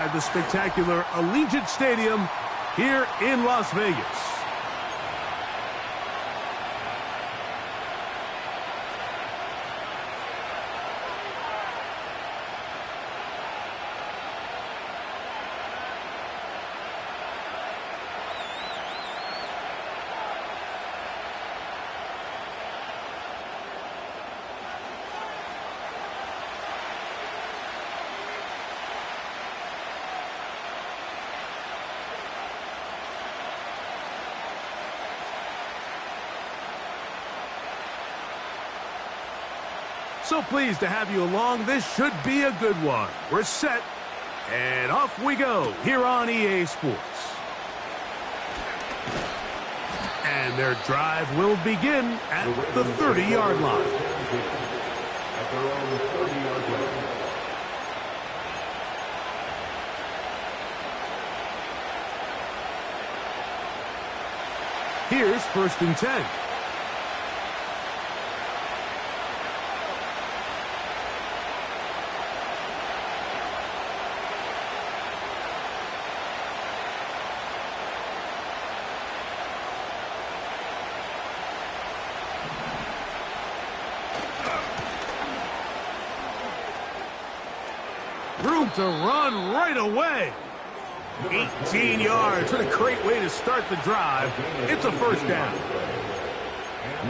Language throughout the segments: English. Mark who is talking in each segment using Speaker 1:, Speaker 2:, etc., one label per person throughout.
Speaker 1: At the spectacular Allegiant Stadium here in Las Vegas. So pleased to have you along. This should be a good one. We're set, and off we go here on EA Sports. And their drive will begin at the 30-yard line.
Speaker 2: At their own 30-yard line.
Speaker 1: Here's 1st and 10. Room to run right away. 18 yards. What a great way to start the drive. It's a 1st down.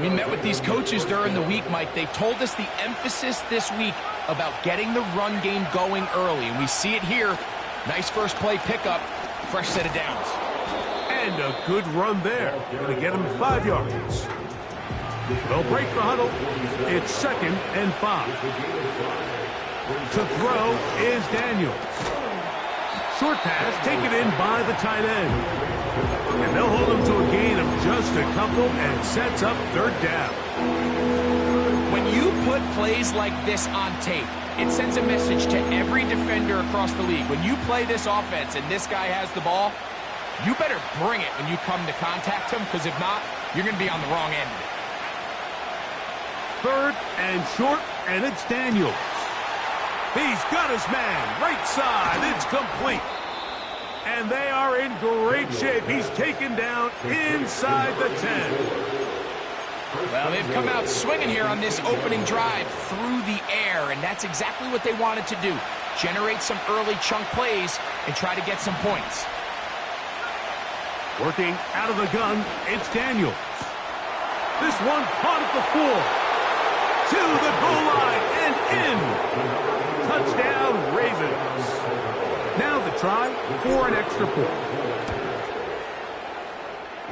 Speaker 3: We met with these coaches during the week, Mike. They told us the emphasis this week about getting the run game going early. And we see it here. Nice first play pickup. Fresh set of downs.
Speaker 1: And a good run there. Going to get him 5 yards. They'll break the huddle. It's 2nd and 5. To throw is Daniels. Short pass taken in by the tight end. And they'll hold him to a gain of just a couple and sets up 3rd down.
Speaker 3: When you put plays like this on tape, it sends a message to every defender across the league. When you play this offense and this guy has the ball, you better bring it when you come to contact him, because if not, you're going to be on the wrong end of it.
Speaker 1: 3rd and short, and it's Daniels. He's got his man, right side, it's complete. And they are in great shape. He's taken down inside the 10.
Speaker 3: Well, they've come out swinging here on this opening drive through the air, and that's exactly what they wanted to do. Generate some early chunk plays and try to get some points.
Speaker 1: Working out of the gun, it's Daniels. This one caught at the 4. To the goal line and in. Touchdown, Ravens. Now the try for an extra point.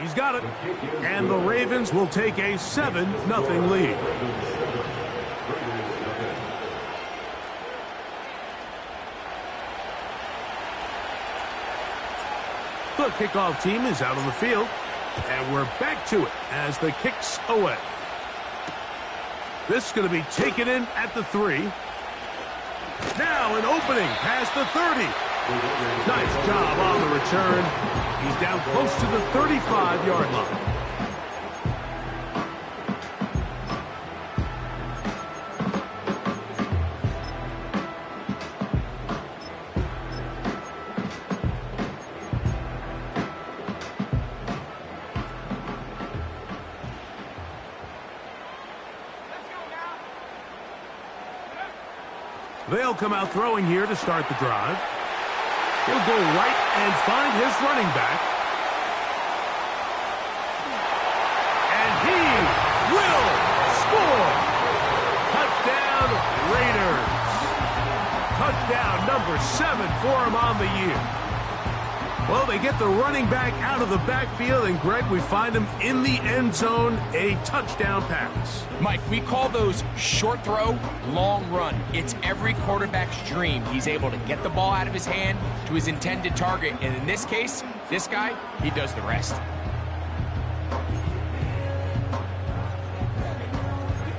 Speaker 1: He's got it. And the Ravens will take a 7-0 lead. The kickoff team is out on the field. And we're back to it as the kick's away. This is going to be taken in at the 3. Now an opening past the 30. Nice job on the return. He's down close to the 35-yard line. They'll come out throwing here to start the drive. He'll go right and find his running back. And he will score. Touchdown, Raiders. Touchdown number 7 for him on the year. Well, they get the running back out of the backfield, and Greg, we find him in the end zone, a touchdown pass.
Speaker 3: Mike, we call those short throw, long run. It's every quarterback's dream. He's able to get the ball out of his hand to his intended target, and in this case, this guy, he does the rest.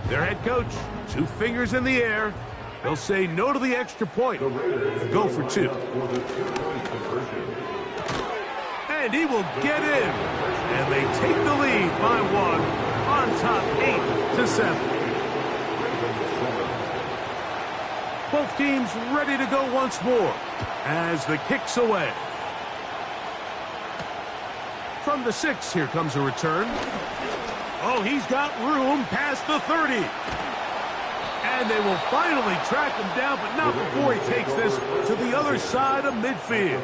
Speaker 1: Their head coach, 2 fingers in the air. They'll say no to the extra point. Go for 2. And he will get in. And they take the lead by 1 on top 8-7. Both teams ready to go once more as the kick's away. From the 6, here comes a return. Oh, he's got room past the 30. And they will finally track him down, but not before he takes this to the other side of midfield.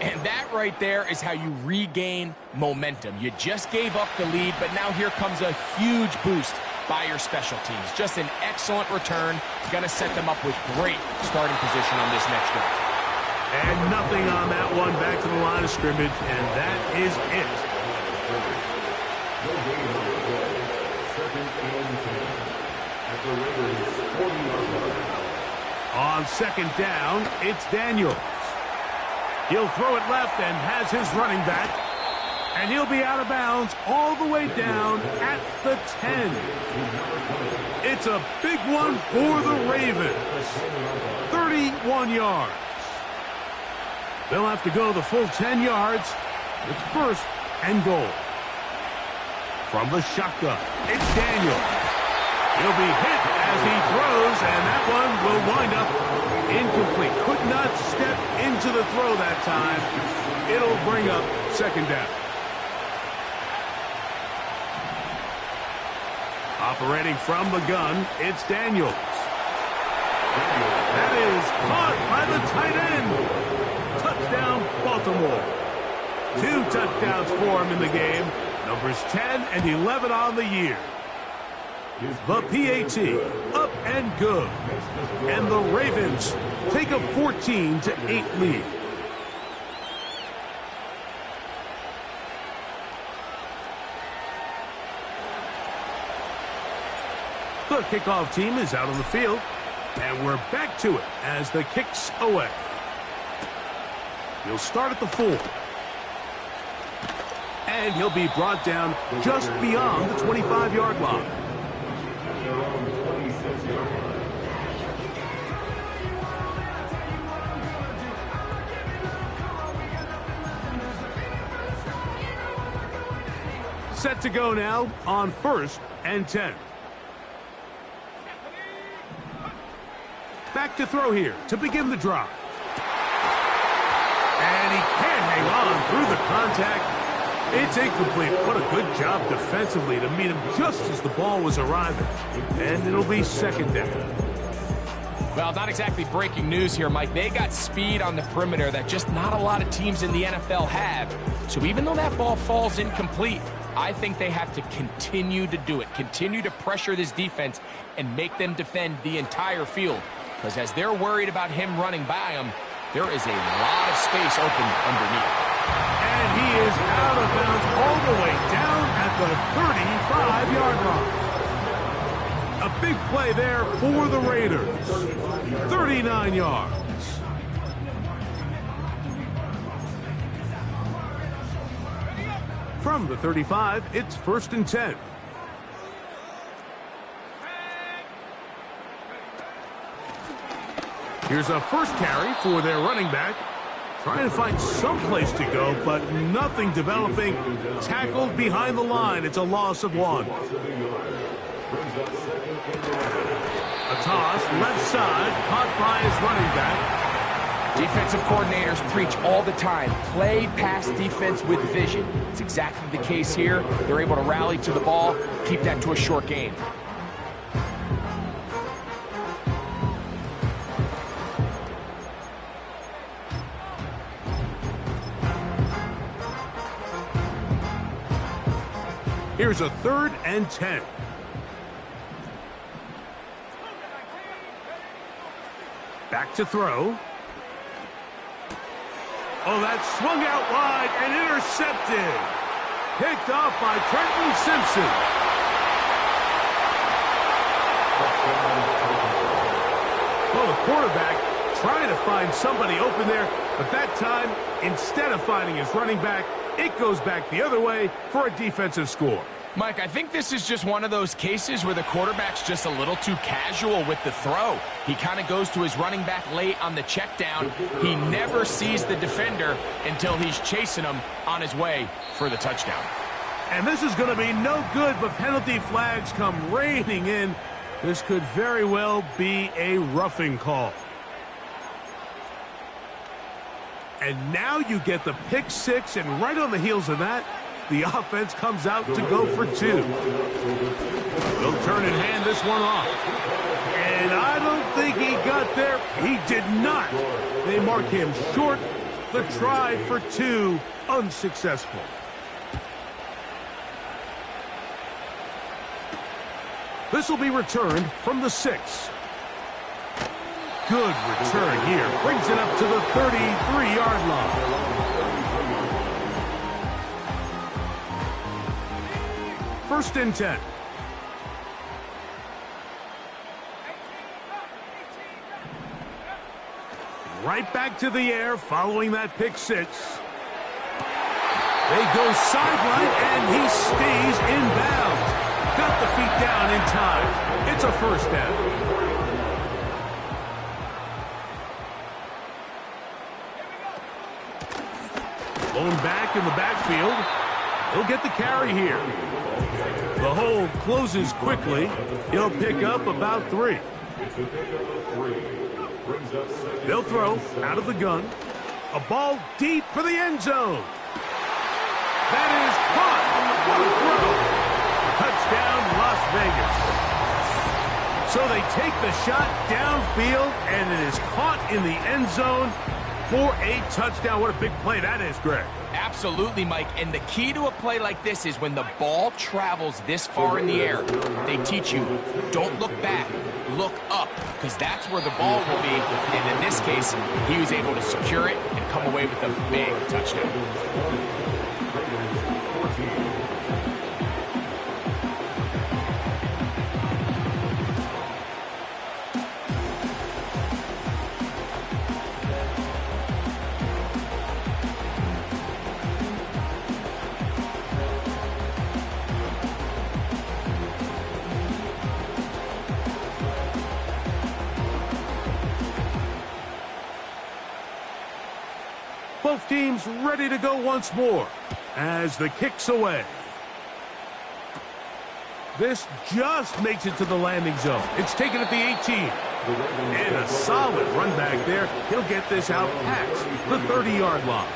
Speaker 3: And that right there is how you regain momentum. You just gave up the lead, but now here comes a huge boost by your special teams. Just an excellent return. Going to set them up with great starting position on this next drive.
Speaker 1: And nothing on that one, back to the line of scrimmage, and that is it. On second down, it's Daniels. He'll throw it left and has his running back. And he'll be out of bounds all the way down at the 10. It's a big one for the Ravens. 31 yards. They'll have to go the full 10 yards. It's first and goal. From the shotgun, it's Daniels. He'll be hit as he throws, and that one will wind up incomplete. Could not step into the throw that time. It'll bring up second down. Operating from the gun, it's Daniels. That is caught by the tight end. Touchdown, Baltimore. 2 touchdowns for him in the game. Numbers 10 and 11 on the year. The PAT up and good. And the Ravens take a 14-8 lead. The kickoff team is out on the field. And we're back to it as the kick's away. He'll start at the 4. And he'll be brought down just beyond the 25-yard line. Set to go now on first and 10. Back to throw here to begin the drive. And he can't hang on through the contact. It's incomplete. What a good job defensively to meet him just as the ball was arriving. And it'll be second down.
Speaker 3: Well, not exactly breaking news here, Mike. They got speed on the perimeter that just not a lot of teams in the NFL have. So even though that ball falls incomplete, I think they have to continue to do it. Continue to pressure this defense and make them defend the entire field. Because as they're worried about him running by them, there is a lot of space open underneath.
Speaker 1: And he is out of bounds all the way down at the 35-yard line. A big play there for the Raiders. 39 yards. From the 35, it's first and 10. Here's a first carry for their running back. Trying to find some place to go, but nothing developing. Tackled behind the line. It's a loss of 1. A toss, left side, caught by his running back.
Speaker 3: Defensive coordinators preach all the time, play pass defense with vision. It's exactly the case here. They're able to rally to the ball, keep that to a short gain.
Speaker 1: Here's a third and 10. Back to throw. Oh, that's swung out wide and intercepted. Picked off by Trenton Simpson. Well, the quarterback trying to find somebody open there, but that time, instead of finding his running back, it goes back the other way for a defensive score.
Speaker 3: Mike, I think this is just one of those cases where the quarterback's just a little too casual with the throw. He kind of goes to his running back late on the check down. He never sees the defender until he's chasing him on his way for the touchdown.
Speaker 1: And this is going to be no good, but penalty flags come raining in. This could very well be a roughing call. And now you get the pick six, and right on the heels of that, the offense comes out to go for two. They'll turn and hand this one off. And I don't think he got there. He did not. They mark him short. The try for two, unsuccessful. This will be returned from the 6. Good return here. Brings it up to the 33-yard line. First and 10. Right back to the air following that pick six. They go sideline, and he stays in bounds. Got the feet down in time. It's a first down. Blown back in the backfield. He'll get the carry here. The hole closes quickly. He'll pick up about 3. They'll throw out of the gun. A ball deep for the end zone. That is caught. What a throw. Touchdown, Las Vegas. So they take the shot downfield, and it is caught in the end zone for a touchdown. What a big play that is, Greg.
Speaker 3: Absolutely, Mike. And the key to a play like this is when the ball travels this far in the air, they teach you, don't look back, look up, because that's where the ball will be. And in this case, he was able to secure it and come away with a big touchdown.
Speaker 1: Both teams ready to go once more as the kick's away. This just makes it to the landing zone. It's taken at the 18. And a solid run back there. He'll get this out past the 30-yard line.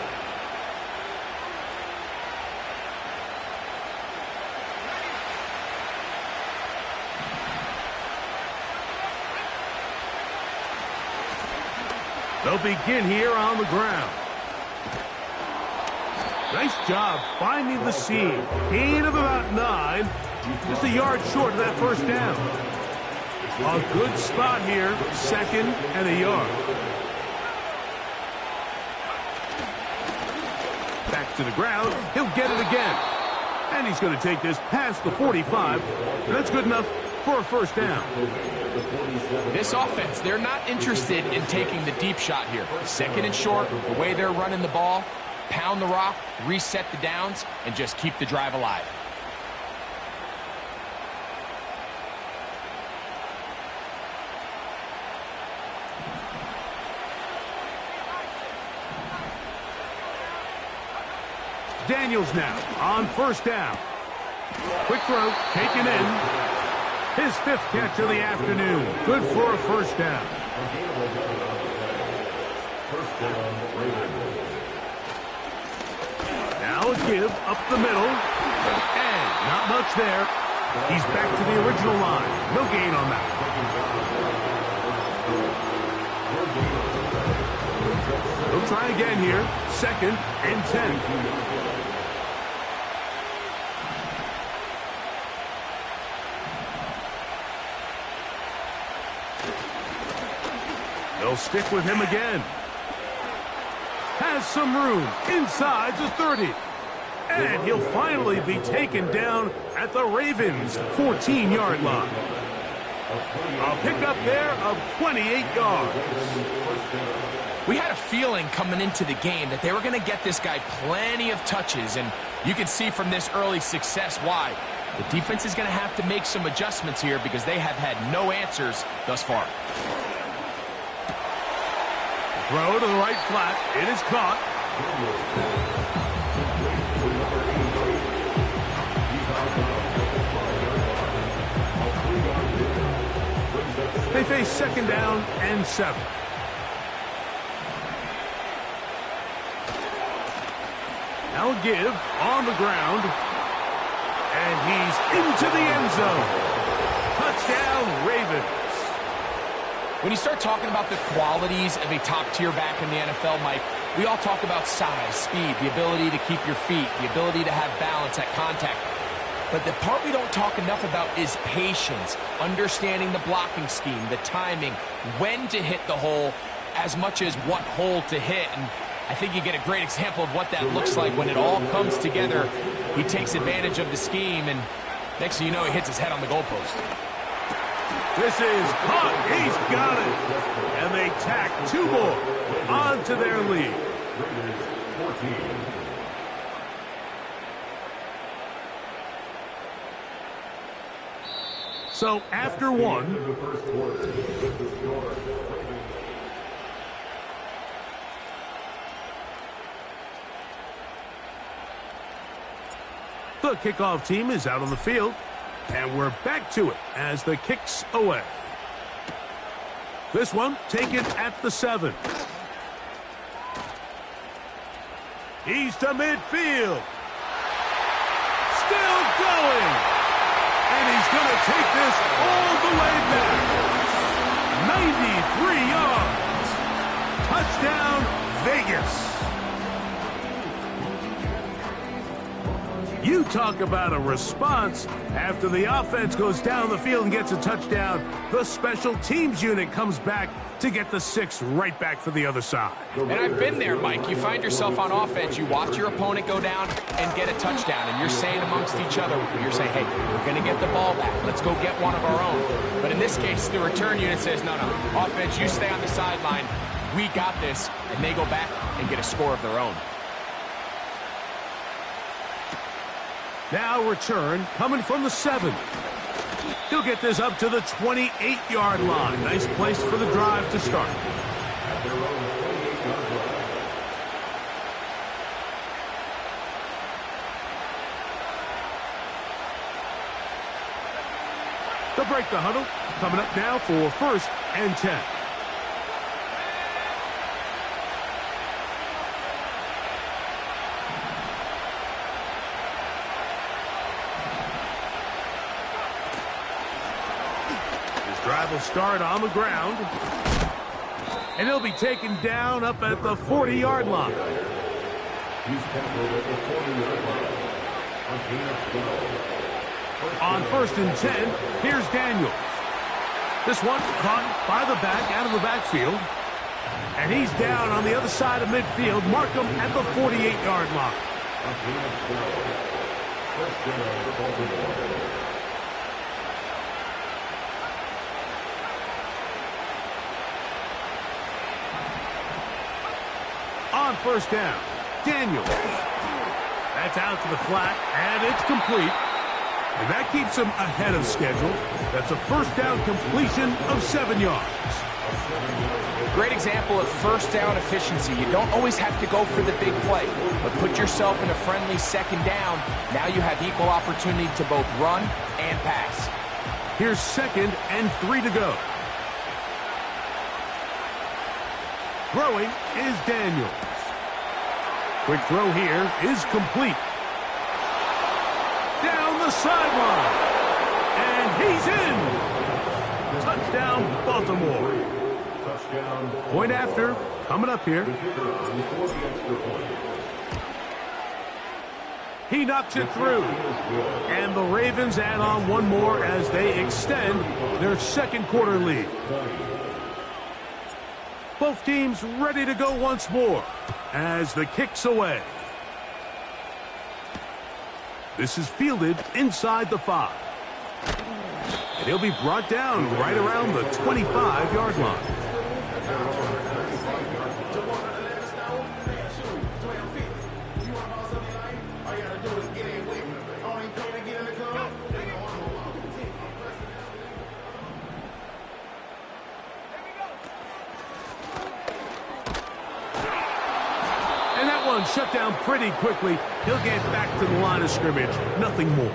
Speaker 1: They'll begin here on the ground. Nice job finding the seam. Gain of about 9. Just a yard short of that first down. A good spot here. Second and a yard. Back to the ground. He'll get it again. And he's going to take this past the 45. That's good enough for a first down.
Speaker 3: This offense, they're not interested in taking the deep shot here. Second and short, the way they're running the ball, pound the rock, reset the downs, and just keep the drive alive.
Speaker 1: Daniels now on first down. Quick throw, taken in. His 5th catch of the afternoon. Good for a first down. Now a give up the middle. And not much there. He's back to the original line. No gain on that. He'll try again here. 2nd and 10. They'll stick with him again. Has some room inside the 30. And he'll finally be taken down at the Ravens' 14-yard line. A pickup there of 28 yards.
Speaker 3: We had a feeling coming into the game that they were going to get this guy plenty of touches, and you can see from this early success why. The defense is going to have to make some adjustments here because they have had no answers thus far.
Speaker 1: Throw to the right flat. It is caught. They face 2nd down and 7. Now a give on the ground. And he's into the end zone. Touchdown, Ravens.
Speaker 3: When you start talking about the qualities of a top-tier back in the NFL, Mike, we all talk about size, speed, the ability to keep your feet, the ability to have balance at contact. But the part we don't talk enough about is patience, understanding the blocking scheme, the timing, when to hit the hole, as much as what hole to hit. And I think you get a great example of what that looks like when it all comes together. He takes advantage of the scheme, and next thing you know, he hits his head on the goalpost.
Speaker 1: This is caught. He's got it. And they tack 2 more onto their lead. So after 1, the kickoff team is out on the field. And we're back to it as the kick's away. This one taken at the 7. He's to midfield. Still going. And he's going to take this all the way back. 93 yards. Touchdown, Vegas. You talk about a response. After the offense goes down the field and gets a touchdown, the special teams unit comes back to get the 6 right back for the other side.
Speaker 3: And I've been there, Mike. You find yourself on offense, you watch your opponent go down and get a touchdown, and you're saying amongst each other, you're saying, hey, we're going to get the ball back. Let's go get one of our own. But in this case, the return unit says, no, offense, you stay on the sideline. We got this. And they go back and get a score of their own.
Speaker 1: Now return coming from the 7. He'll get this up to the 28-yard line. Nice place for the drive to start. They'll break the huddle. Coming up now for 1st and 10. Drive will start on the ground. And he'll be taken down up at the 40-yard line.
Speaker 2: He's tackled at the 40-yard line.
Speaker 1: On 1st and 10, here's Daniels. This one caught by the back out of the backfield. And he's down on the other side of midfield. Mark him at the 48-yard line.
Speaker 2: First down for Baltimore.
Speaker 1: On 1st down, Daniels. That's out to the flat, and it's complete. And that keeps him ahead of schedule. That's a 1st down completion of 7 yards.
Speaker 3: Great example of 1st down efficiency. You don't always have to go for the big play, but put yourself in a friendly 2nd down. Now you have equal opportunity to both run and pass.
Speaker 1: Here's 2nd and 3 to go. Throwing is Daniels. Quick throw here is complete. Down the sideline. And he's in. Touchdown, Baltimore.
Speaker 2: Touchdown.
Speaker 1: Point after, coming up here. He knocks it through. And the Ravens add on 1 more as they extend their 2nd quarter lead. Both teams ready to go once more as the kick's away. This is fielded inside the 5. And he'll be brought down right around the 25-yard line. Shut down pretty quickly. He'll get back to the line of scrimmage. Nothing more.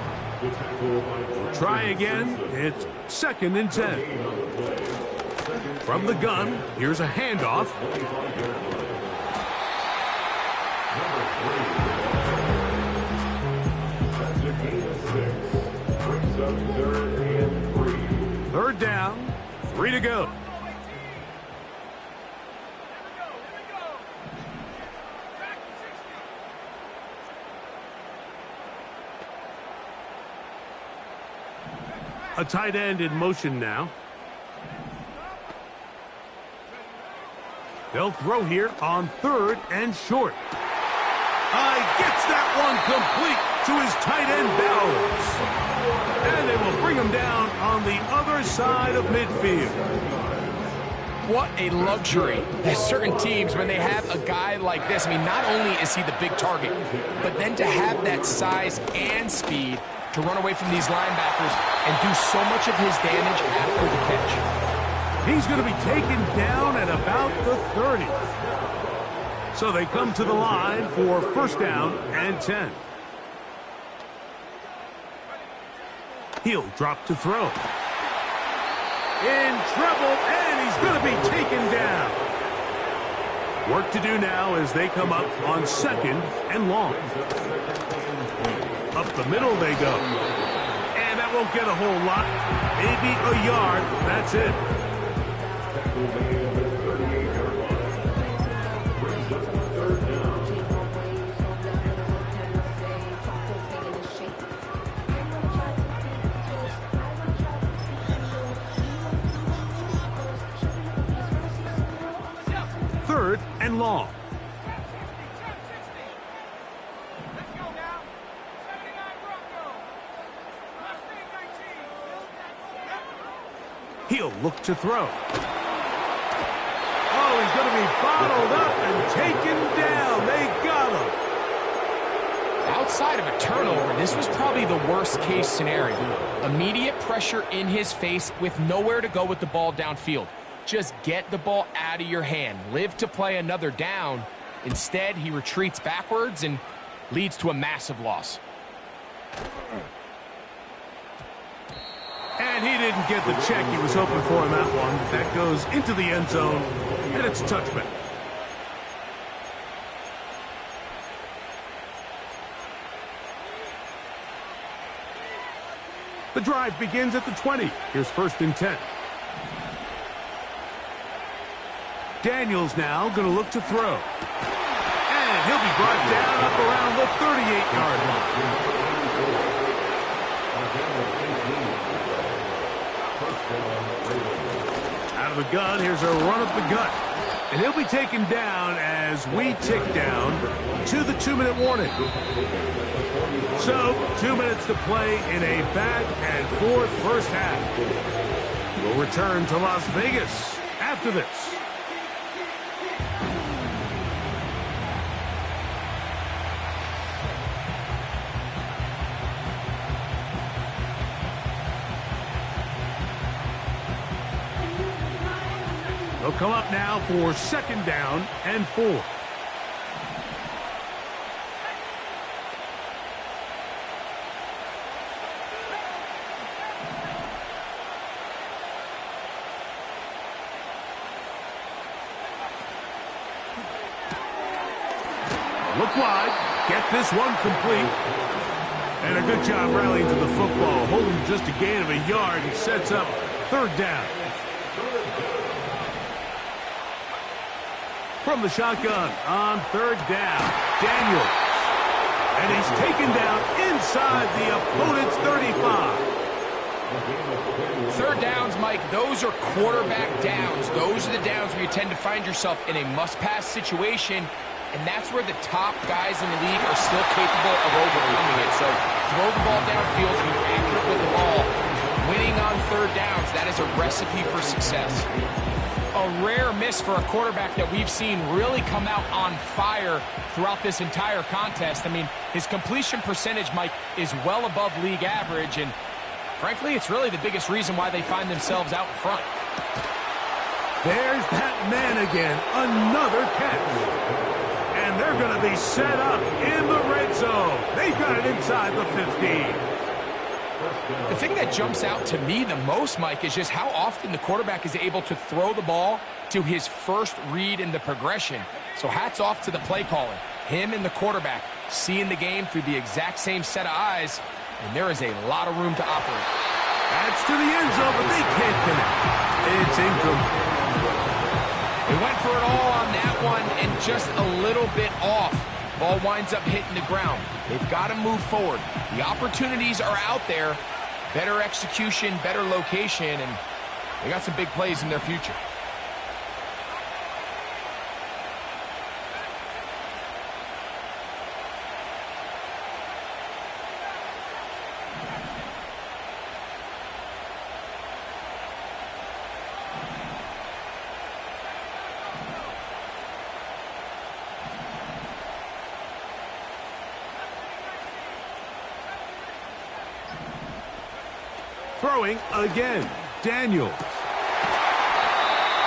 Speaker 1: We'll try again. It's 2nd and 10. From the gun, here's a handoff.
Speaker 2: on 3rd and 3.
Speaker 1: 3rd down, 3 to go. A tight end in motion now. They'll throw here on 3rd and short. Gets that one complete to his tight end Bowers. And they will bring him down on the other side of midfield.
Speaker 3: What a luxury. There's certain teams, when they have a guy like this, I mean, not only is he the big target, but then to have that size and speed to run away from these linebackers and do so much of his damage after the catch.
Speaker 1: He's going to be taken down at about the 30. So they come to the line for 1st down and 10. He'll drop to throw. In trouble, and he's going to be taken down. Work to do now as they come up on 2nd and long. Up the middle they go. And that won't get a whole lot. Maybe a yard. That's it. Third and long. He'll look to throw. Oh, he's going to be bottled up and taken down. They got him.
Speaker 3: Outside of a turnover, this was probably the worst-case scenario. Immediate pressure in his face with nowhere to go with the ball downfield. Just get the ball out of your hand. Live to play another down. Instead, he retreats backwards and leads to a massive loss.
Speaker 1: And he didn't get the check he was hoping for in that one. That goes into the end zone, and it's a touchback. The drive begins at the 20. Here's 1st and 10. Daniels now going to look to throw. And he'll be brought down up around the 38-yard line. Out of the gun, here's a run up the gut. And he'll be taken down as we tick down to the 2-minute warning. So, 2 minutes to play in a back-and-forth first half. We'll return to Las Vegas after this. They'll come up now for 2nd down and 4. Look wide. Get this one complete. And a good job rallying to the football. Holding just a gain of a yard and sets up 3rd down. From the shotgun on 3rd down, Daniels. And he's taken down inside the opponent's 35.
Speaker 3: 3rd downs, Mike, those are quarterback downs. Those are the downs where you tend to find yourself in a must-pass situation, and that's where the top guys in the league are still capable of overcoming it. So throw the ball downfield, be accurate with the ball. Winning on 3rd downs, that is a recipe for success. A rare miss for a quarterback that we've seen really come out on fire throughout this entire contest. I mean, his completion percentage, Mike, is well above league average, and frankly, it's really the biggest reason why they find themselves out in front.
Speaker 1: There's that man again, another catch. And they're going to be set up in the red zone. They've got it inside the 15.
Speaker 3: The thing that jumps out to me the most, Mike, is just how often the quarterback is able to throw the ball to his first read in the progression. So hats off to the play caller. Him and the quarterback seeing the game through the exact same set of eyes, and there is a lot of room to operate.
Speaker 1: That's to the end zone, but they can't connect. It's incomplete.
Speaker 3: They went for it all on that one and just a little bit off. Ball winds up hitting the ground. They've got to move forward. The opportunities are out there. Better execution, better location, and they got some big plays in their future.
Speaker 1: Throwing again, Daniels.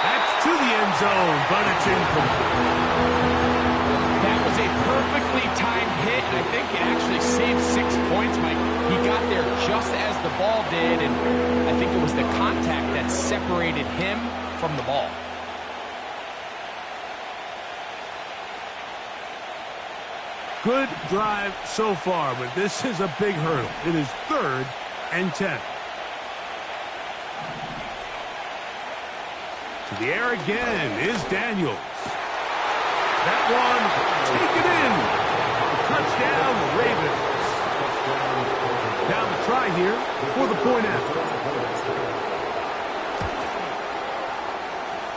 Speaker 1: That's to the end zone, but it's incomplete.
Speaker 3: That was a perfectly timed hit, and I think it actually saved 6 points, Mike. He got there just as the ball did, and I think it was the contact that separated him from the ball.
Speaker 1: Good drive so far, but this is a big hurdle. It is 3rd and 10. To the air again is Daniels. That one taken in. Touchdown, Ravens. Now the try here for the point after.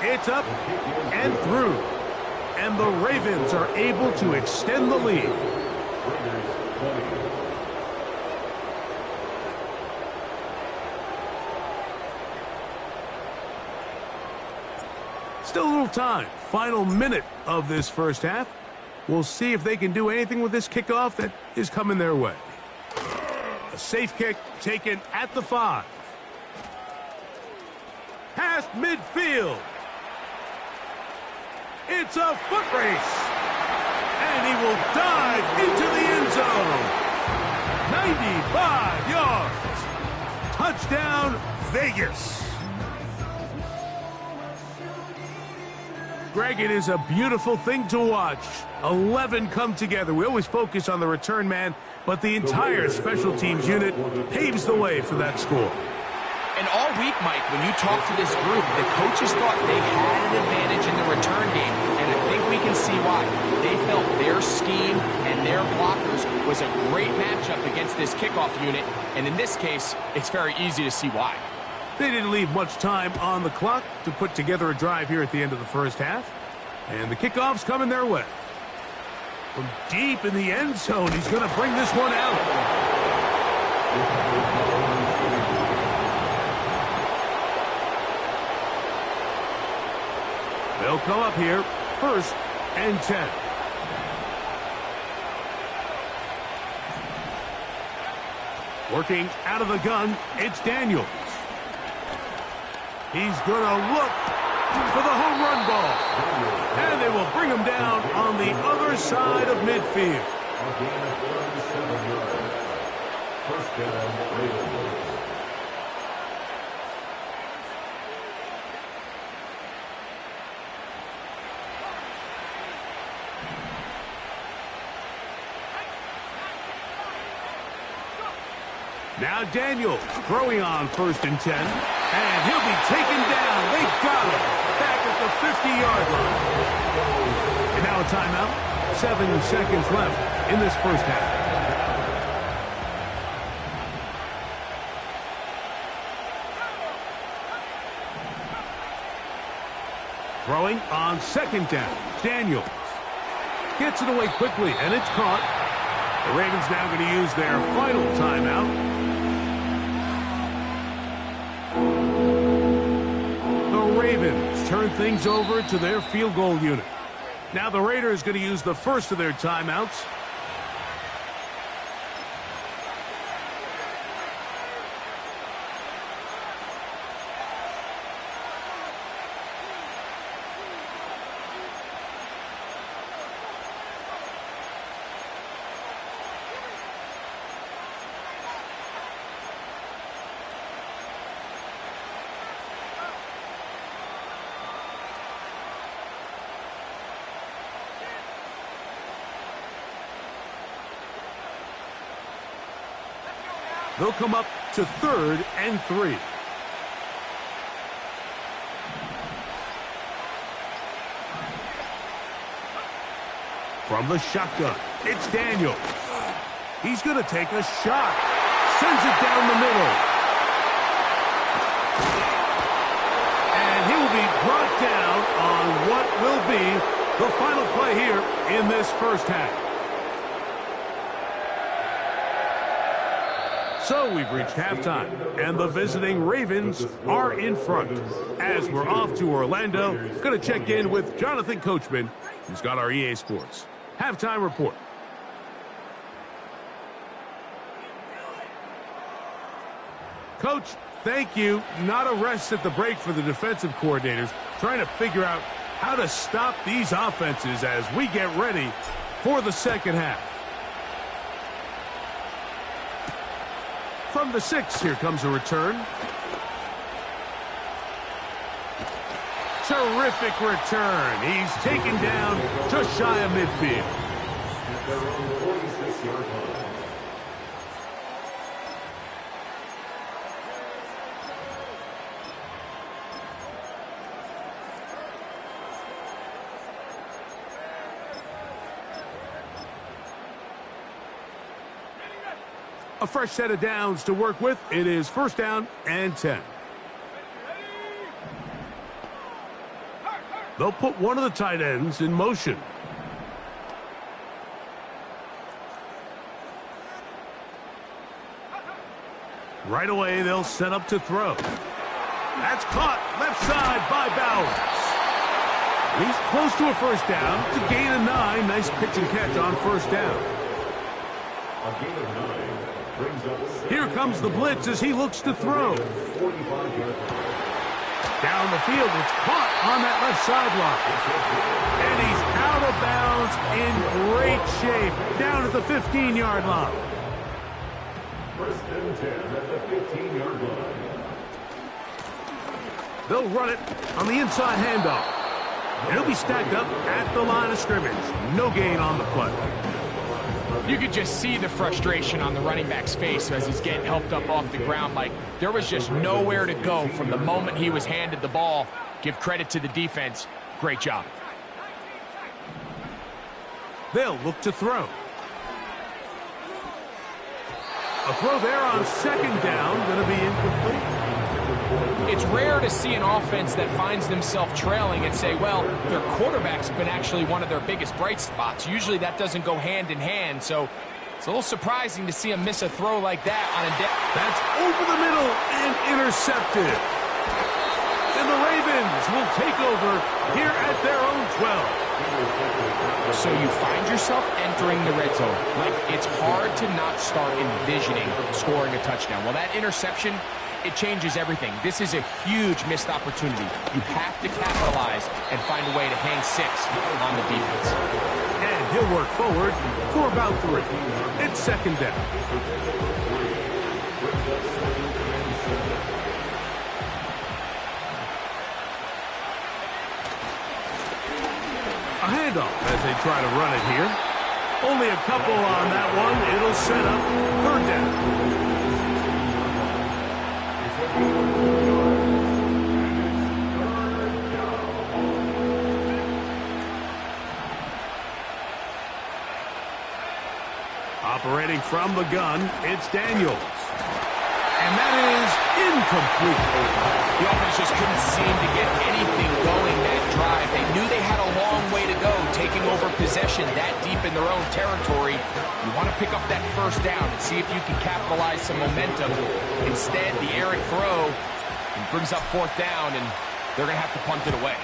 Speaker 1: It's up and through. And the Ravens are able to extend the lead. Still a little time. Final minute of this first half. We'll see if they can do anything with this kickoff that is coming their way. A safe kick taken at the 5. Past midfield. It's a foot race. And he will dive into the end zone. 95 yards. Touchdown, Vegas. Greg, it is a beautiful thing to watch. 11 come together. We always focus on the return man, but the entire special teams unit paves the way for that score.
Speaker 3: And all week, Mike, when you talk to this group, the coaches thought they had an advantage in the return game, and I think we can see why. They felt their scheme and their blockers was a great matchup against this kickoff unit, and in this case, it's very easy to see why.
Speaker 1: They didn't leave much time on the clock to put together a drive here at the end of the first half. And the kickoff's coming their way. From deep in the end zone, he's going to bring this one out. They'll come up here, 1st and 10. Working out of the gun, it's Daniels. He's going to look for the home run ball. And they will bring him down on the other side of midfield.
Speaker 2: First down, Ravens.
Speaker 1: Now Daniels throwing on 1st and 10. And he'll be taken down. They got him back at the 50-yard line. And now a timeout. 7 seconds left in this first half. Throwing on 2nd down. Daniels gets it away quickly, and it's caught. The Ravens now going to use their final timeout. The Ravens turn things over to their field goal unit. Now the Raiders going to use the first of their timeouts. They'll come up to 3rd and 3. From the shotgun, it's Daniels. He's going to take a shot. Sends it down the middle. And he will be brought down on what will be the final play here in this first half. So we've reached halftime, and the visiting Ravens are in front. As we're off to Orlando, going to check in with Jonathan Coachman, who's got our EA Sports halftime report. Coach, thank you. Not a rest at the break for the defensive coordinators, trying to figure out how to stop these offenses as we get ready for the second half. From the 6, here comes a return. Terrific return. He's taken down just shy of midfield.
Speaker 2: At their own 46-yard line.
Speaker 1: A fresh set of downs to work with. It is 1st down and 10. They'll put one of the tight ends in motion. Right away, they'll set up to throw. That's caught left side by Bowers. He's close to a 1st down to gain a 9. Nice pitch and catch on 1st down.
Speaker 2: A gain of 9 brings up.
Speaker 1: Here comes the blitz as he looks to throw.
Speaker 2: 45-yard line.
Speaker 1: Down the field, it's caught on that left sideline. And he's out of bounds in great shape, down at the 15-yard line.
Speaker 2: 1st and 10 at the 15-yard line.
Speaker 1: They'll run it on the inside handoff. And he'll be stacked up at the line of scrimmage. No gain on the play.
Speaker 3: You could just see the frustration on the running back's face as he's getting helped up off the ground. Like, there was just nowhere to go from the moment he was handed the ball. Give credit to the defense. Great job.
Speaker 1: They'll look to throw. A throw there on 2nd down, going to be incomplete.
Speaker 3: It's rare to see an offense that finds themselves trailing and say, well, their quarterback's been actually one of their biggest bright spots. Usually that doesn't go hand in hand, so it's a little surprising to see him miss a throw like that on a
Speaker 1: That's over the middle and intercepted. And the Ravens will take over here at their own 12.
Speaker 3: So you find yourself entering the red zone. Like, it's hard to not start envisioning scoring a touchdown. Well, that interception, it changes everything. This is a huge missed opportunity. You have to capitalize and find a way to hang 6 on the defense.
Speaker 1: And he'll work forward for about 3. It's 2nd down. A handoff as they try to run it here. Only a couple on that one. It'll set up 3rd down. Operating from the gun, it's Daniels. And that is incomplete.
Speaker 3: The offense just couldn't seem to get anything going that drive. They knew they had a long way to go, taking over possession that deep in their own territory. You want to pick up that 1st down and see if you can capitalize some momentum. Instead, the errant throw brings up 4th down, and they're going to have to punt it away.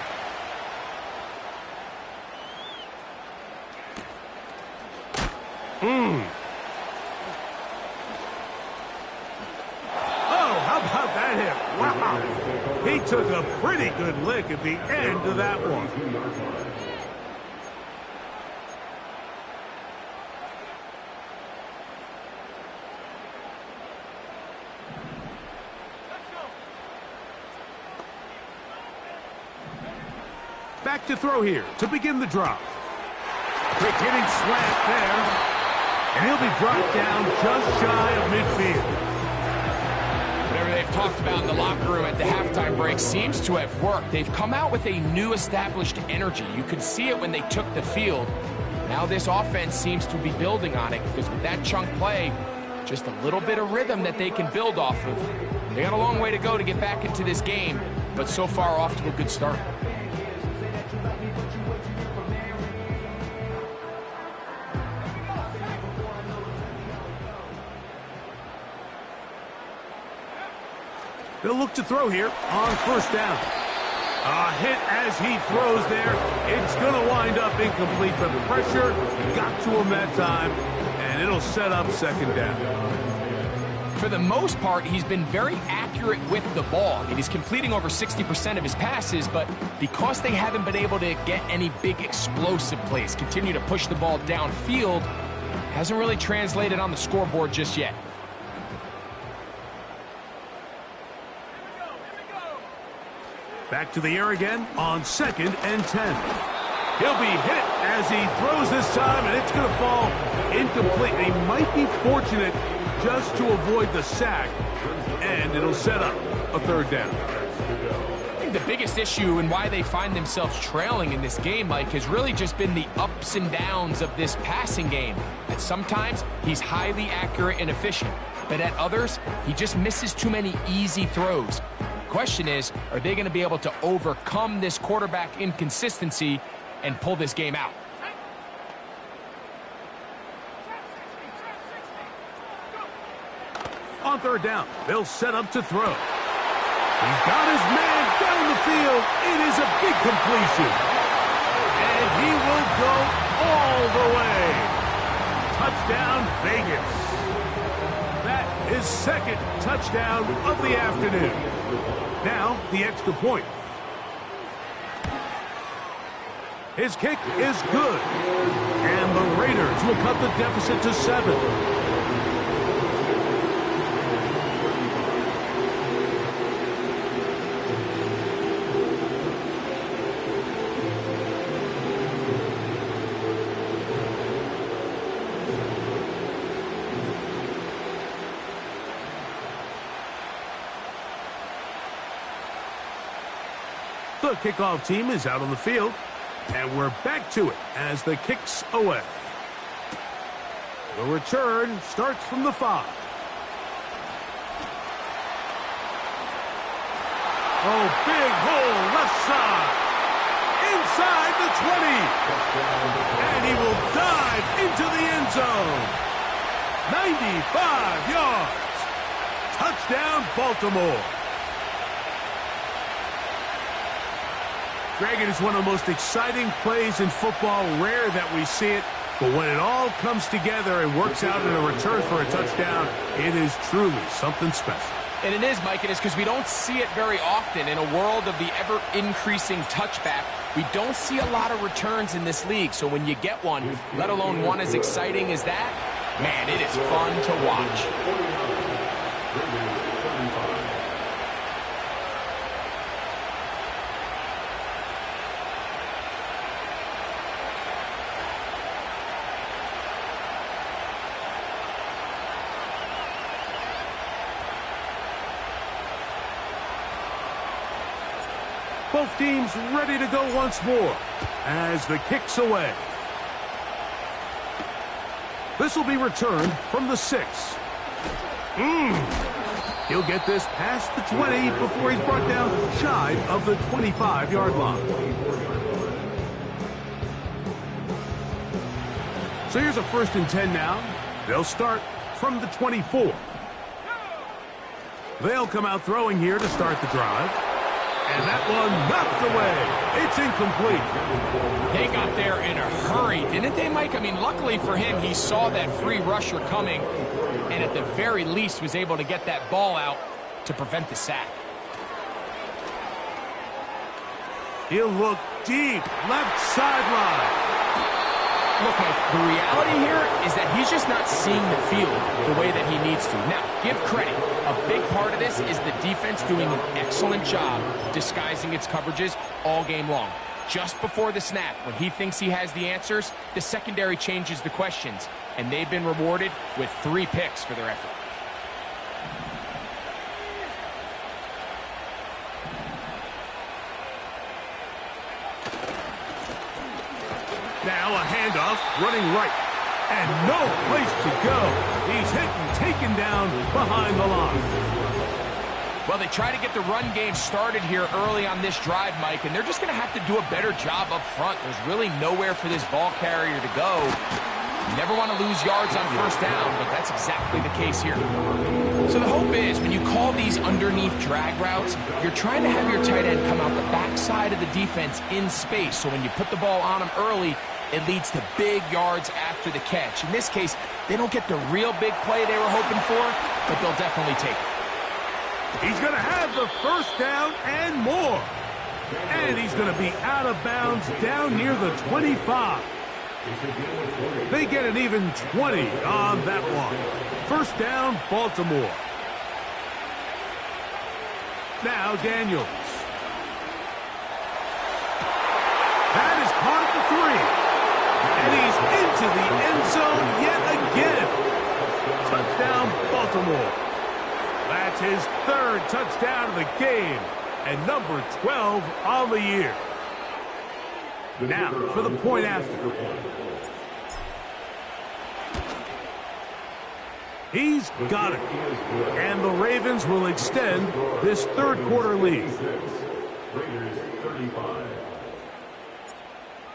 Speaker 1: Wow, he took a pretty good lick at the end of that one. Back to throw here to begin the drop. Quick hitting slant there. And he'll be brought down just shy of midfield.
Speaker 3: talked about in the locker room at the halftime break seems to have worked. They've come out with a new established energy. You could see it when they took the field. Now this offense seems to be building on it because with that chunk play, just a little bit of rhythm that they can build off of. They got a long way to go to get back into this game, but so far off to a good start.
Speaker 1: They'll look to throw here on first down. A hit as he throws there. It's going to wind up incomplete, but pressure got to him that time, and it'll set up second down.
Speaker 3: For the most part, he's been very accurate with the ball. I mean, he's completing over 60% of his passes, but because they haven't been able to get any big explosive plays, continue to push the ball downfield, hasn't really translated on the scoreboard just yet.
Speaker 1: Back to the air again on 2nd and 10. He'll be hit as he throws this time, and it's going to fall incomplete. He might be fortunate just to avoid the sack, and it'll set up a third down.
Speaker 3: I think the biggest issue and why they find themselves trailing in this game, Mike, has really just been the ups and downs of this passing game. At sometimes, he's highly accurate and efficient, but at others, he just misses too many easy throws. Question is, are they going to be able to overcome this quarterback inconsistency and pull this game out?
Speaker 1: On third down, they'll set up to throw. He's got his man down the field. It is a big completion. And he will go all the way. Touchdown, Vegas. That is second touchdown of the afternoon. Now, the extra point. His kick is good. And the Raiders will cut the deficit to 7. The kickoff team is out on the field, and we're back to it as the kick's away. The return starts from the 5. Oh, big hole left side. Inside the 20. And he will dive into the end zone. 95 yards. Touchdown, Baltimore. Greg, it is one of the most exciting plays in football. Rare that we see it, but when it all comes together and works out in a return for a touchdown, it is truly something special.
Speaker 3: And it is, Mike. It is because we don't see it very often. In a world of the ever-increasing touchback, we don't see a lot of returns in this league. So when you get one, let alone one as exciting as that, man, it is fun to watch.
Speaker 1: Both teams ready to go once more as the kick's away. This will be returned from the 6. He'll get this past the 20 before he's brought down shy of the 25-yard line. So here's a 1st and 10 now. They'll start from the 24. They'll come out throwing here to start the drive. And that one knocked away. It's incomplete.
Speaker 3: They got there in a hurry, didn't they, Mike? I mean, luckily for him, he saw that free rusher coming and at the very least was able to get that ball out to prevent the sack.
Speaker 1: He'll look deep, left sideline.
Speaker 3: Look, Mike, the reality here is that he's just not seeing the field the way that he needs to. Now, give credit. A big part of this is the defense doing an excellent job disguising its coverages all game long. Just before the snap, when he thinks he has the answers, the secondary changes the questions, and they've been rewarded with 3 picks for their effort.
Speaker 1: Now a handoff, running right. And no place to go. He's hit and taken down behind the line.
Speaker 3: Well, they try to get the run game started here early on this drive, Mike, and they're just going to have to do a better job up front. There's really nowhere for this ball carrier to go. You never want to lose yards on first down, but that's exactly the case here. So the hope is when you call these underneath drag routes, you're trying to have your tight end come out the backside of the defense in space. So when you put the ball on him early, it leads to big yards after the catch. In this case, they don't get the real big play they were hoping for, but they'll definitely take it.
Speaker 1: He's going to have the first down and more. And he's going to be out of bounds down near the 25. They get an even 20 on that one. First down, Baltimore. Now Daniels. That is caught at the 3. And he's into the end zone yet again. Touchdown, Baltimore. That's his third touchdown of the game, and number 12 on the year. Now for the point after. He's got it. And the Ravens will extend this third quarter lead.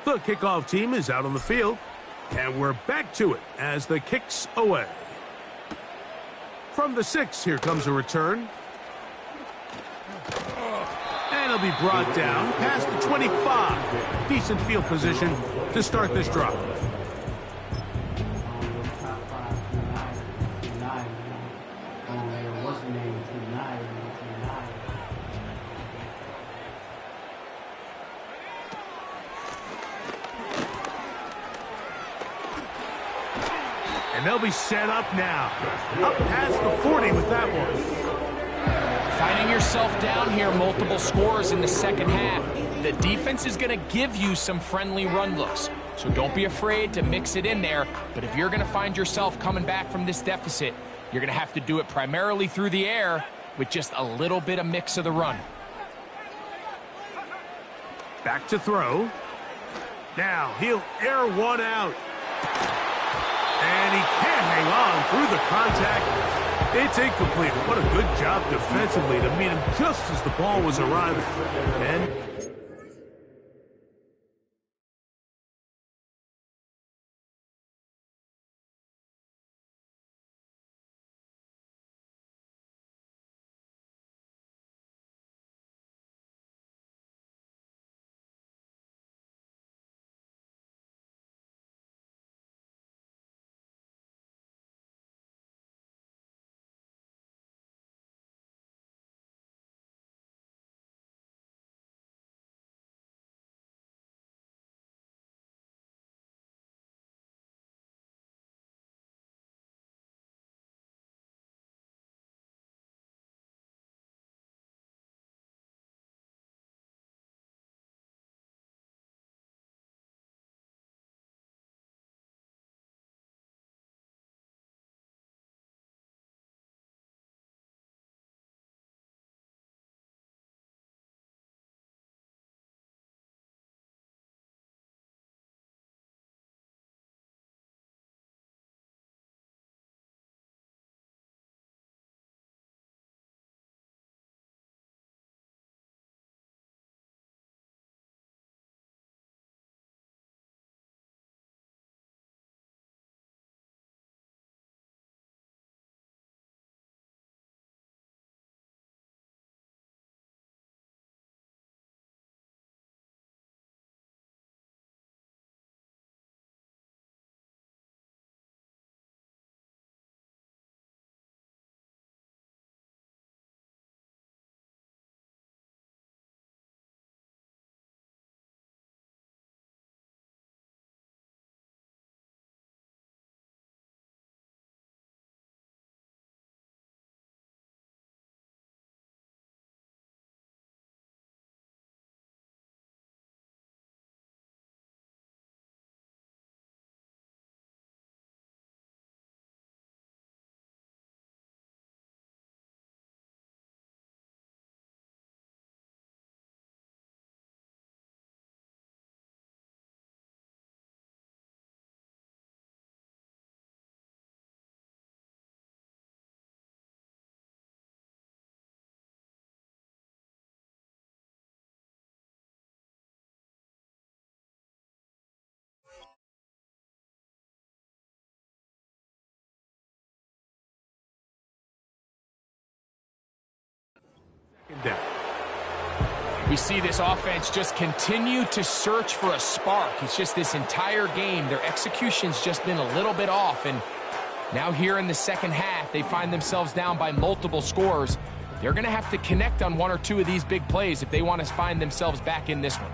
Speaker 1: The kickoff team is out on the field, and we're back to it as the kick's away. From the 6, here comes a return. And he'll be brought down past the 25. Decent field position to start this drive. And they'll be set up now. Up past the 40 with that one.
Speaker 3: Finding yourself down here, multiple scores in the second half. The defense is going to give you some friendly run looks. So don't be afraid to mix it in there. But if you're going to find yourself coming back from this deficit, you're going to have to do it primarily through the air with just a little bit of mix of the run.
Speaker 1: Back to throw. Now he'll air one out. And he can't hang on through the contact. It's incomplete. What a good job defensively to meet him just as the ball was arriving. And down.
Speaker 3: We see this offense just continue to search for a spark. It's just this entire game, their execution's just been a little bit off. And now here in the second half, they find themselves down by multiple scores. They're going to have to connect on one or two of these big plays if they want to find themselves back in this one.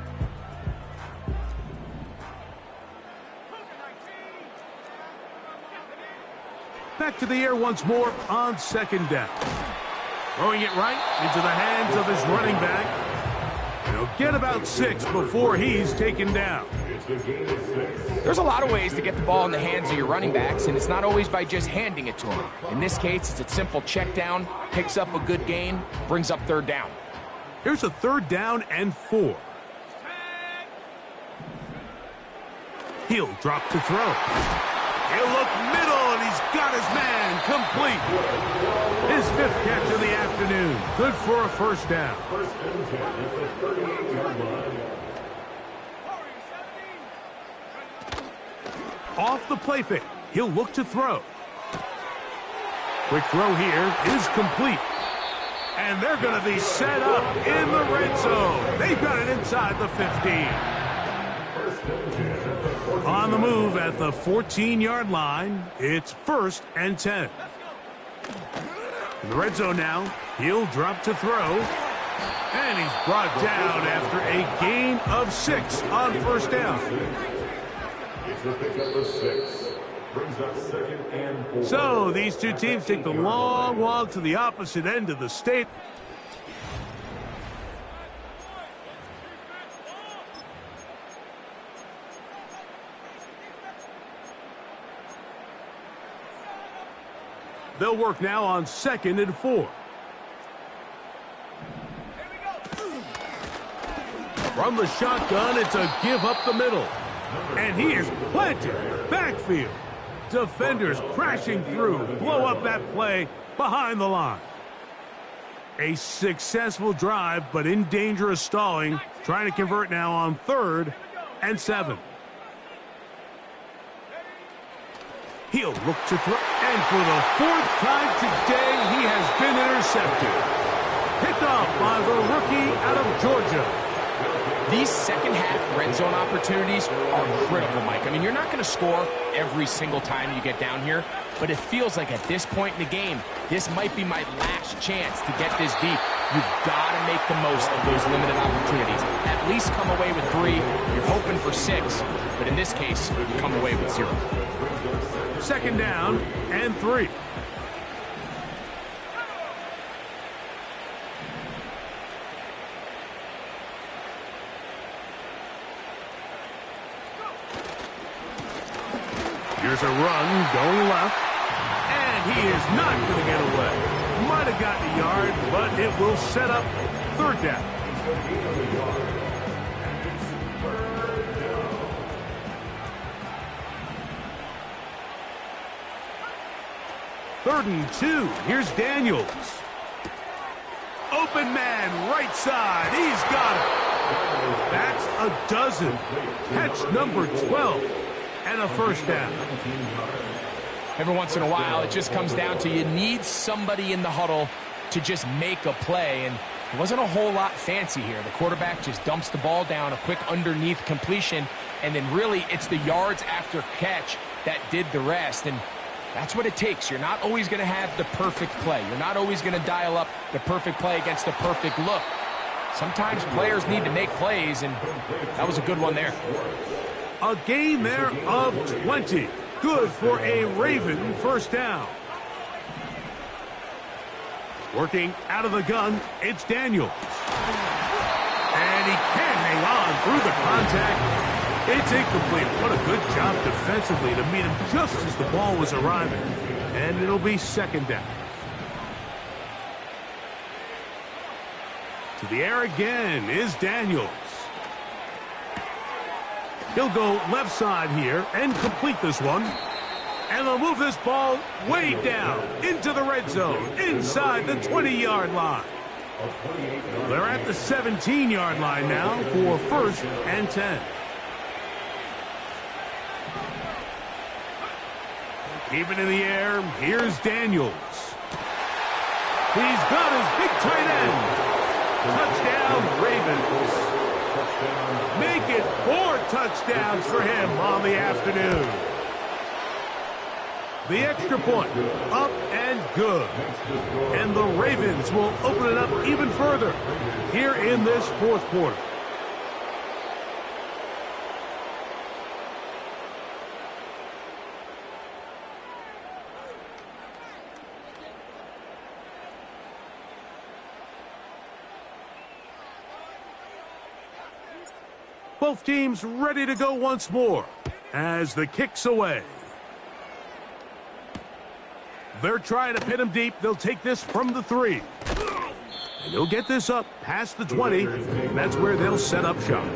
Speaker 1: Back to the air once more on second down. Throwing it right into the hands of his running back. He'll get about 6 before he's taken down.
Speaker 3: There's a lot of ways to get the ball in the hands of your running backs, and it's not always by just handing it to them. In this case, it's a simple check down, picks up a good gain, brings up third down.
Speaker 1: Here's a 3rd down and 4. He'll drop to throw. He'll look middle, and he's got his man complete. His 5th catch of the afternoon. Good for a 1st down.
Speaker 2: First and 10 at the 38-yard line.
Speaker 1: Off the play fake, he'll look to throw. Quick throw here is complete. And they're going to be set up in the red zone. They've got it inside the 15. On the move at the 14-yard line, it's 1st and 10. In the red zone now, he'll drop to throw. And he's brought down after a gain of 6 on 1st down.
Speaker 2: It's the pickup of 6. Brings up 2nd and 4.
Speaker 1: So these two teams take the long walk to the opposite end of the state. They'll work now on 2nd and 4. From the shotgun, it's a give up the middle. And he is planted in the backfield. Defenders crashing through, blow up that play behind the line. A successful drive, but in danger of stalling. Trying to convert now on 3rd and 7. He'll look to throw. And for the 4th time today, he has been intercepted. Picked off by the rookie out of Georgia.
Speaker 3: These second-half red zone opportunities are critical, Mike. I mean, you're not going to score every single time you get down here, but it feels like at this point in the game, this might be my last chance to get this deep. You've got to make the most of those limited opportunities. At least come away with 3. You're hoping for 6, but in this case, you come away with 0.
Speaker 1: 2nd down and 3. Here's a run going left, and he is not going to get away. Might have gotten a yard, but it will set up 3rd down. Third and 2. Here's Daniels. Open man, right side. He's got it. That's a dozen. Catch number 12. And a 1st down.
Speaker 3: Every once in a while, it just comes down to you need somebody in the huddle to just make a play. And it wasn't a whole lot fancy here. The quarterback just dumps the ball down, a quick underneath completion, and then really it's the yards after catch that did the rest. And that's what it takes. You're not always going to have the perfect play. You're not always going to dial up the perfect play against the perfect look. Sometimes players need to make plays, and that was a good one there.
Speaker 1: A gain there of 20. Good for a Raven 1st down. Working out of the gun, it's Daniels. And he can't hang on through the contact. It's incomplete. What a good job defensively to meet him just as the ball was arriving. And it'll be 2nd down. To the air again is Daniels. He'll go left side here and complete this one. And they'll move this ball way down into the red zone, inside the 20-yard line. They're at the 17-yard line now for 1st and 10. Keep it in the air. Here's Daniels. He's got his big tight end. Touchdown, Ravens. Make it 4 touchdowns for him on the afternoon. The extra point, up and good. And the Ravens will open it up even further here in this fourth quarter. Both teams ready to go once more as the kick's away. They're trying to pin him deep. They'll take this from the 3. And he'll get this up past the 20, and that's where they'll set up shop.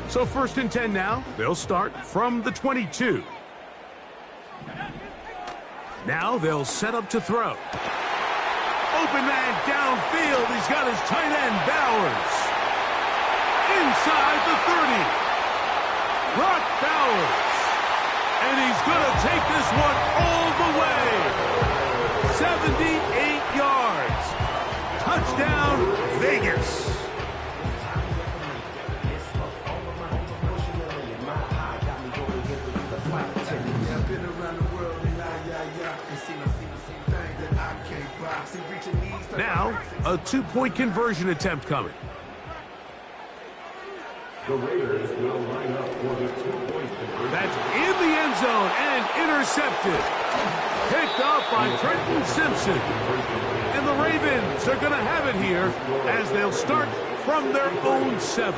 Speaker 1: So 1st and 10 now. They'll start from the 22. Now they'll set up to throw. Open man downfield. He's got his tight end, Bowers. Inside the 30. Brock Bowers. And he's going to take this one all the way. 78 yards. Touchdown, Vegas. Now, a 2-point conversion attempt coming.
Speaker 2: The Raiders will line up for the 2-point conversion.
Speaker 1: That's in the end zone and intercepted. Picked off by Trenton Simpson. And the Ravens are going to have it here as they'll start from their own 7.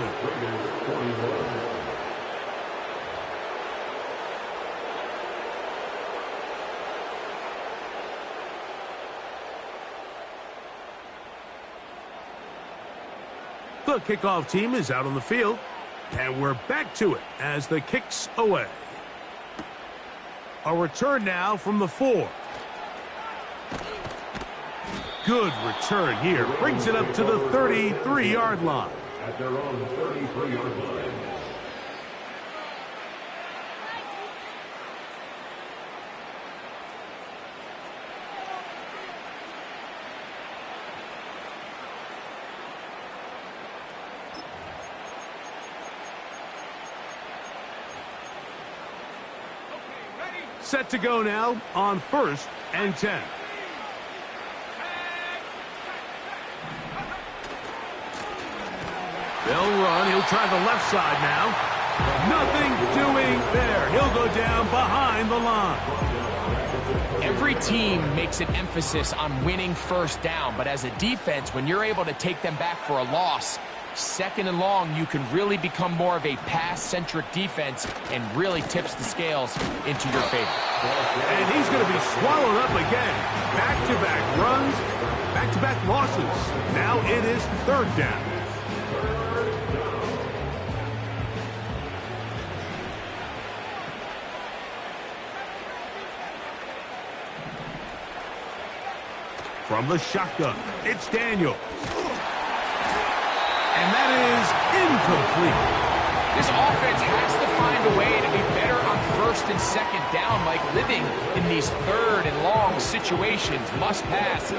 Speaker 1: The kickoff team is out on the field, and we're back to it as the kick's away. A return now from the 4. Good return here. Brings it up to the 33-yard line.
Speaker 2: At their own 33-yard line.
Speaker 1: Set to go now on 1st and 10. They'll run. He'll try the left side now. Nothing doing there. He'll go down behind the line.
Speaker 3: Every team makes an emphasis on winning 1st down, but as a defense, when you're able to take them back for a loss, 2nd and long, you can really become more of a pass-centric defense and really tips the scales into your favor.
Speaker 1: And he's going to be swallowed up again. Back-to-back runs, back-to-back losses. Now it is 3rd down. From the shotgun, it's Daniels. And that is incomplete.
Speaker 3: This offense has to find a way to be better on 1st and 2nd down, like living in these 3rd and long situations. Must pass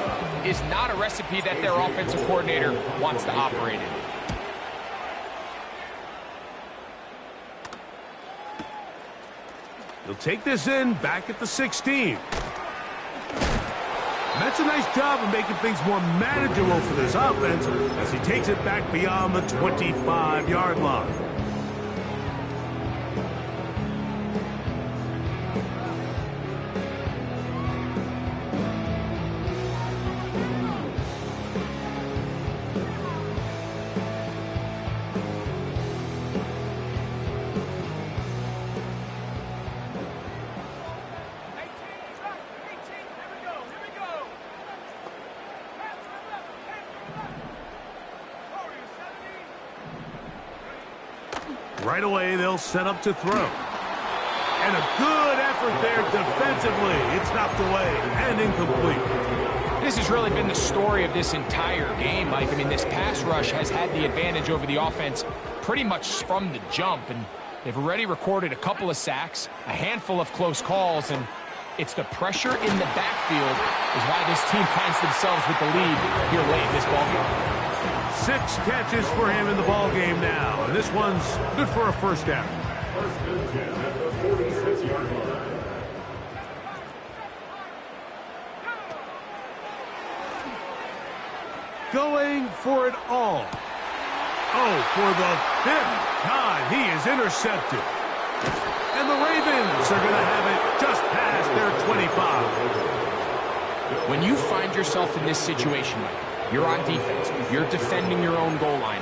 Speaker 3: is not a recipe that their offensive coordinator wants to operate in.
Speaker 1: He'll take this in back at the 16. That's a nice job of making things more manageable for this offense as he takes it back beyond the 25-yard line. Right away, they'll set up to throw. And a good effort there defensively. It's knocked away and incomplete.
Speaker 3: This has really been the story of this entire game, Mike. I mean, this pass rush has had the advantage over the offense pretty much from the jump. And They've already recorded a couple of sacks, a handful of close calls, and it's the pressure in the backfield is why this team finds themselves with the lead here late in this ballgame.
Speaker 1: 6 catches for him in the ballgame now, and this one's good for a first down.
Speaker 2: First and 10 at the 46-yard line.
Speaker 1: Going for it all. Oh, for the 5th time, he is intercepted. And the Ravens are going to have it just past their 25.
Speaker 3: When you find yourself in this situation, Mike, you're on defense, you're defending your own goal line,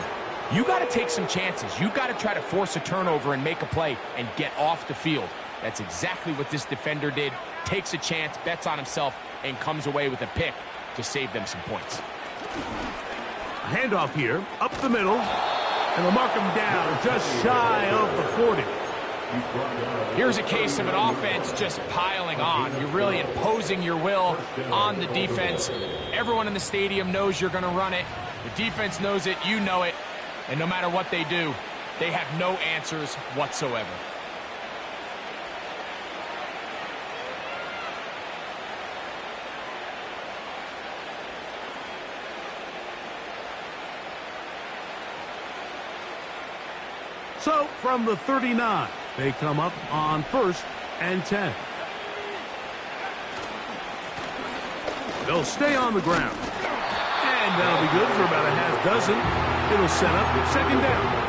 Speaker 3: you got to take some chances. You got to try to force a turnover and make a play and get off the field. That's exactly what this defender did. Takes a chance, bets on himself, and comes away with a pick to save them some points.
Speaker 1: A handoff here, up the middle, and they'll mark him down just shy of the 40.
Speaker 3: Here's a case of an offense just piling on. You're really imposing your will on the defense. Everyone in the stadium knows you're going to run it. The defense knows it, you know it. And no matter what they do, they have no answers whatsoever.
Speaker 1: So, from the 39, they come up on 1st and 10. They'll stay on the ground. And that'll be good for about a half dozen. It'll set up 2nd down.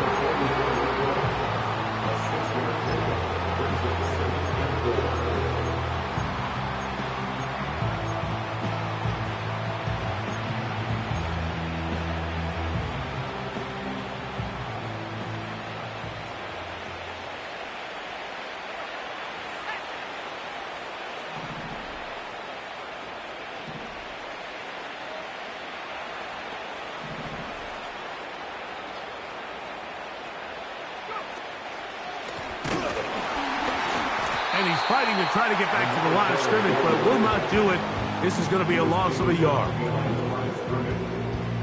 Speaker 1: And he's fighting to try to get back to the line of scrimmage, but will not do it. This is going to be a loss of a yard.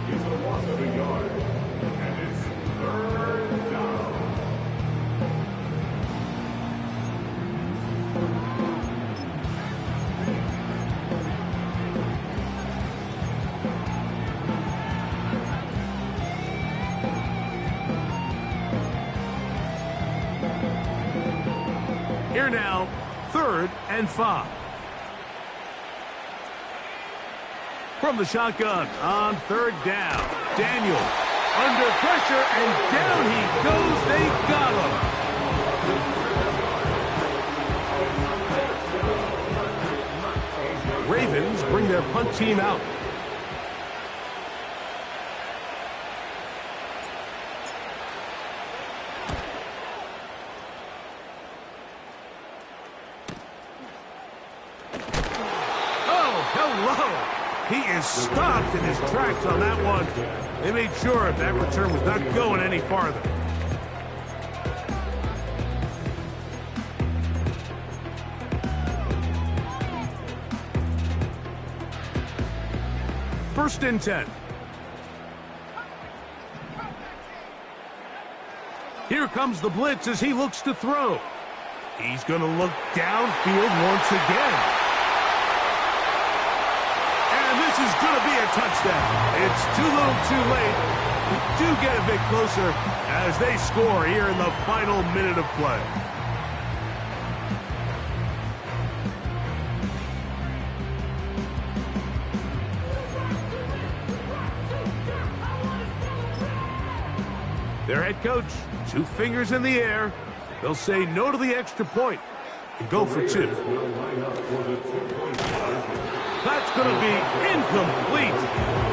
Speaker 2: It's a loss of a yard. And it's 3rd down.
Speaker 1: Here now, 3rd and 5. From the shotgun on 3rd down. Daniel under pressure, and down he goes. They got him. Ravens bring their punt team out. He is stopped in his tracks on that one. They made sure that return was not going any farther. First and 10. Here comes the blitz as he looks to throw. He's going to look downfield once again. This is going to be a touchdown. It's too little too late. We do get a bit closer as they score here in the final minute of play. Their head coach, 2 fingers in the air. They'll say no to the extra point and go for 2. That's going to be incomplete.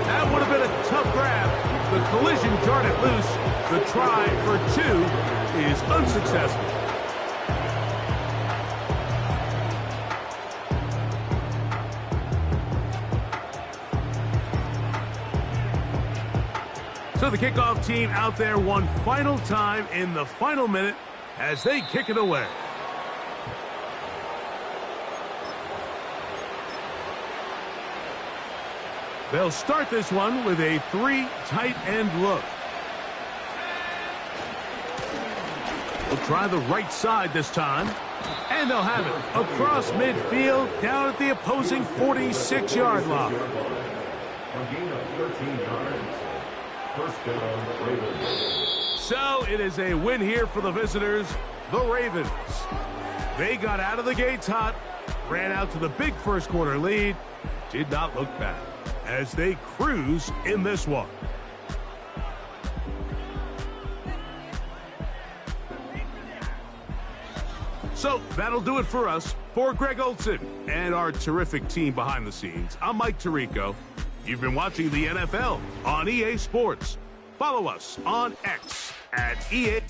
Speaker 1: That would have been a tough grab. The collision jarred it loose. The try for 2 is unsuccessful. So the kickoff team out there one final time in the final minute as they kick it away. They'll start this one with a 3 tight end look. We'll try the right side this time. And they'll have it across midfield down at the opposing 46-yard line.
Speaker 2: A gain of 13 yards. First down, Ravens.
Speaker 1: So it is a win here for the visitors, the Ravens. They got out of the gates hot, ran out to the big first quarter lead, did not look back as they cruise in this one. So that'll do it for us. For Greg Olson and our terrific team behind the scenes, I'm Mike Tirico. You've been watching the NFL on EA Sports. Follow us on X at EA.